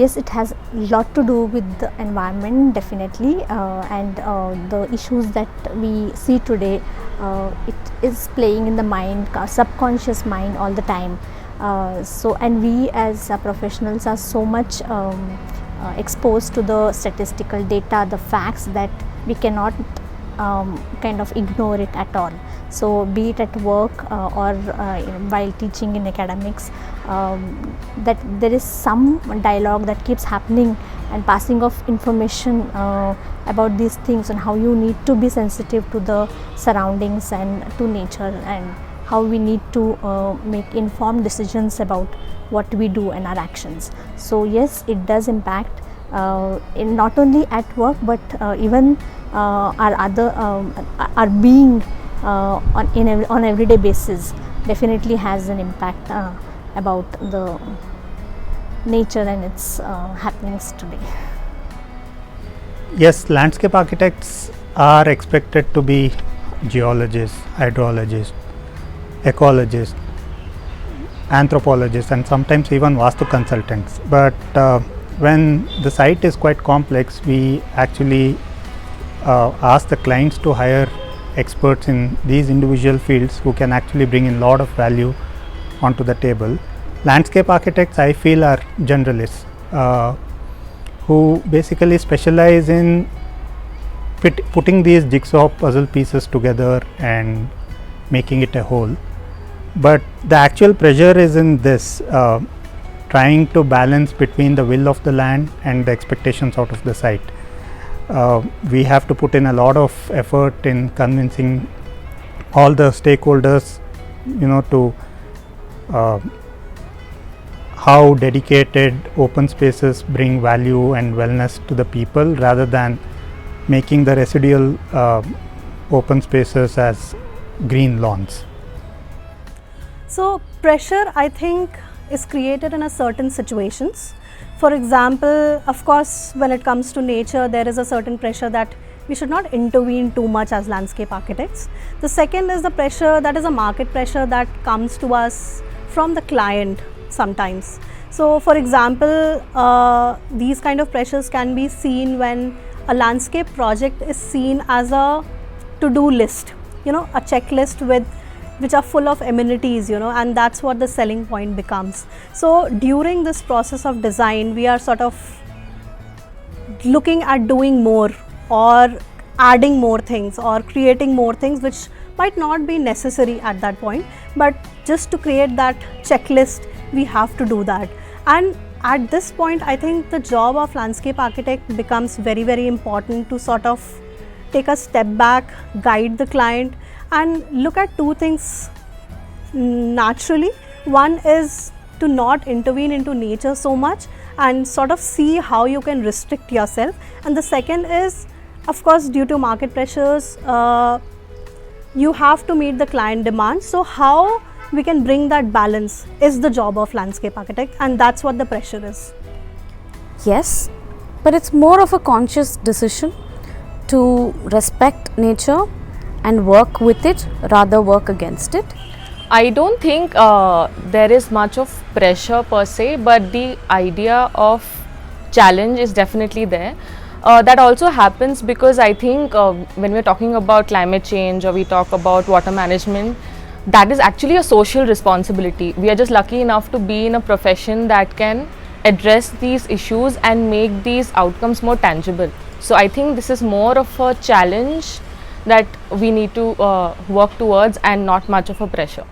yes, it has a lot to do with the environment, definitely, and the issues that we see today, it is playing in the mind, subconscious mind all the time. And we as professionals are so much exposed to the statistical data, the facts, that we cannot kind of ignore it at all. So be it at work or while teaching in academics, that there is some dialogue that keeps happening and passing of information about these things, and how you need to be sensitive to the surroundings and to nature, and how we need to make informed decisions about what we do and our actions. So yes, it does impact in not only at work, but even our other our being on everyday basis definitely has an impact about the nature and its happenings today. Yes, landscape architects are expected to be geologists, hydrologists, ecologists, anthropologists, and sometimes even vastu consultants. But when the site is quite complex, we actually ask the clients to hire experts in these individual fields who can actually bring in a lot of value onto the table. Landscape architects, I feel, are generalists who basically specialize in putting these jigsaw puzzle pieces together and making it a whole. But the actual pressure is in this, trying to balance between the will of the land and the expectations out of the site. We have to put in a lot of effort in convincing all the stakeholders, to how dedicated open spaces bring value and wellness to the people, rather than making the residual open spaces as green lawns. So pressure, I think, is created in a certain situations. For example, of course, when it comes to nature, there is a certain pressure that we should not intervene too much as landscape architects. The second is the pressure that is a market pressure that comes to us from the client sometimes. So for example, these kind of pressures can be seen when a landscape project is seen as a to-do list, a checklist which are full of amenities, and that's what the selling point becomes. So during this process of design, we are sort of looking at doing more, or adding more things, or creating more things which might not be necessary at that point, but just to create that checklist, we have to do that. And at this point, I think the job of landscape architect becomes very, very important to sort of take a step back, guide the client, and look at two things naturally. One is to not intervene into nature so much and sort of see how you can restrict yourself. And the second is, of course, due to market pressures, you have to meet the client demands. So how we can bring that balance is the job of landscape architect, and that's what the pressure is. Yes, but it's more of a conscious decision to respect nature and work with it, rather work against it. I don't think there is much of pressure per se, but the idea of challenge is definitely there. That also happens because I think when we're talking about climate change, or we talk about water management, that is actually a social responsibility. We are just lucky enough to be in a profession that can address these issues and make these outcomes more tangible. So I think this is more of a challenge that we need to work towards, and not much of a pressure.